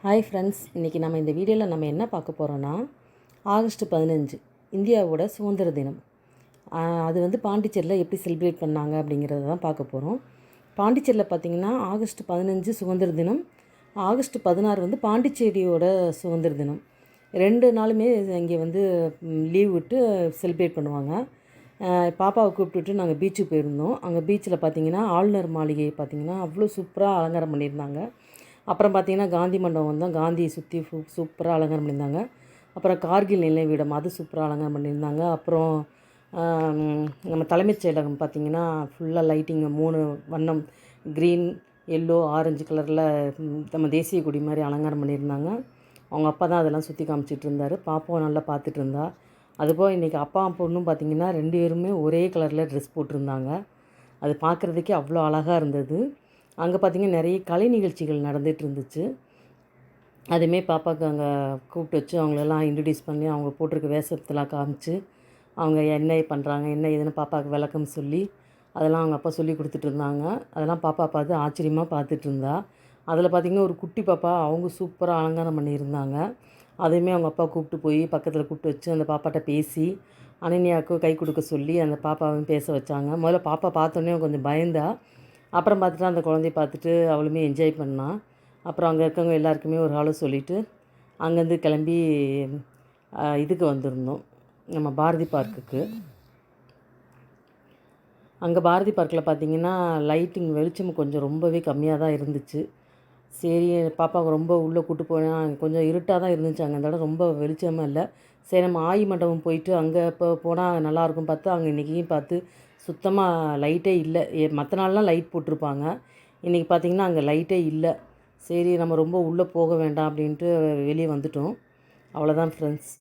Hi friends, இன்றைக்கி நம்ம இந்த வீடியோவில் நம்ம என்ன பார்க்க போகிறோன்னா, ஆகஸ்ட் 15 இந்தியாவோட சுதந்திர தினம். அது வந்து பாண்டிச்சேரியில் எப்படி செலிப்ரேட் பண்ணாங்க அப்படிங்கிறத தான் பார்க்க போகிறோம். பாண்டிச்சேரியில் பார்த்திங்கன்னா ஆகஸ்ட் 15 சுதந்திர தினம், ஆகஸ்ட் 16 வந்து பாண்டிச்சேரியோட சுதந்திர தினம். 2 நாளுமே இங்கே வந்து லீவ் விட்டு செலிப்ரேட் பண்ணுவாங்க. பாப்பாவை கூப்பிட்டுட்டு நாங்கள் பீச்சுக்கு போயிருந்தோம். அங்கே பீச்சில் பார்த்திங்கன்னா ஆளுநர் மாளிகை பார்த்திங்கன்னா அவ்வளோ சூப்பராக அலங்காரம் பண்ணியிருந்தாங்க. அப்புறம் பார்த்திங்கன்னா காந்தி மண்டபம் வந்தோம். காந்தியை சுற்றி சூப்பராக அலங்காரம் பண்ணியிருந்தாங்க. அப்புறம் கார்கில் நினைவிடம் அது சூப்பராக அலங்காரம் பண்ணியிருந்தாங்க. அப்புறம் நம்ம தலைமைச் செயலகம் பார்த்திங்கன்னா ஃபுல்லாக லைட்டிங்கு 3 வண்ணம் க்ரீன், எல்லோ, ஆரஞ்சு கலரில் நம்ம தேசிய கொடி மாதிரி அலங்காரம் பண்ணியிருந்தாங்க. அவங்க அப்பா தான் அதெல்லாம் சுற்றி காமிச்சிட்டு இருந்தார். பாப்பாவும் நல்லா பார்த்துட்டு இருந்தா. அதுபோல் இன்றைக்கி அப்பா பொண்ணும் பார்த்திங்கன்னா 2 பேருமே ஒரே கலரில் ட்ரெஸ் போட்டிருந்தாங்க. அது பார்க்குறதுக்கே அவ்வளோ அழகாக இருந்தது. அங்கே பார்த்திங்கன்னா நிறைய கலை நிகழ்ச்சிகள் நடந்துகிட்டு இருந்துச்சு. அதுவுமே பாப்பாவுக்கு அங்கே கூப்பிட்டு வச்சு அவங்களெல்லாம் இன்ட்ரடியூஸ் பண்ணி அவங்க போட்டிருக்க வேஷத்தெல்லாம் காமிச்சு அவங்க என்ன பண்ணுறாங்க என்ன ஏதுன்னு பாப்பாவுக்கு விளக்கம் சொல்லி அதெல்லாம் அவங்க அப்பா சொல்லி கொடுத்துட்டு இருந்தாங்க. அதெல்லாம் பாப்பா பார்த்து ஆச்சரியமாக பார்த்துட்டு இருந்தா. அதில் பார்த்திங்கன்னா ஒரு குட்டி பாப்பா அவங்க சூப்பராக அலங்காரம் பண்ணியிருந்தாங்க. அதையுமே அவங்க அப்பா கூப்பிட்டு போய் பக்கத்தில் கூப்பிட்டு வச்சு அந்த பாப்பாட்ட பேசி அனன்யாவுக்கும் கை கொடுக்க சொல்லி அந்த பாப்பாவையும் பேச வச்சாங்க. முதல்ல பாப்பா பார்த்தோன்னே கொஞ்சம் பயந்தா. அப்புறம் பார்த்துட்டு அந்த குழந்தைய பார்த்துட்டு அவளுமே என்ஜாய் பண்ணாள். அப்புறம் அங்கே இருக்கவங்க எல்லாருக்குமே ஒரு ஹலோ சொல்லிவிட்டு அங்கேருந்து கிளம்பி இதுக்கு வந்திருந்தோம், நம்ம பாரதி பார்க்குக்கு. அங்கே பாரதி பார்க்கில் பார்த்திங்கன்னா லைட்டிங் வெளிச்சம் கொஞ்சம் ரொம்பவே கம்மியாக தான் இருந்துச்சு. சரி பாப்பாவுக்கு ரொம்ப உள்ளே கூப்பிட்டு போனால் கொஞ்சம் இருட்டாக தான் இருந்துச்சு. அங்கே அந்த இடம் ரொம்ப வெளிச்சமாக இல்லை. சரி நம்ம ஆயி மண்டபம் போயிட்டு அங்கே இப்போ போனால் நல்லாயிருக்கும் பார்த்து அங்கே இன்றைக்கியும் பார்த்து சுத்தமாக லைட்டே இல்லை. மற்ற நாள்லாம் லைட் போட்டிருப்பாங்க. இன்றைக்கி பார்த்திங்கன்னா அங்கே லைட்டே இல்லை. சரி நம்ம ரொம்ப உள்ளே போக வேண்டாம் அப்படின்ட்டு வெளியே வந்துட்டோம். அவ்வளோதான் ஃப்ரெண்ட்ஸ்.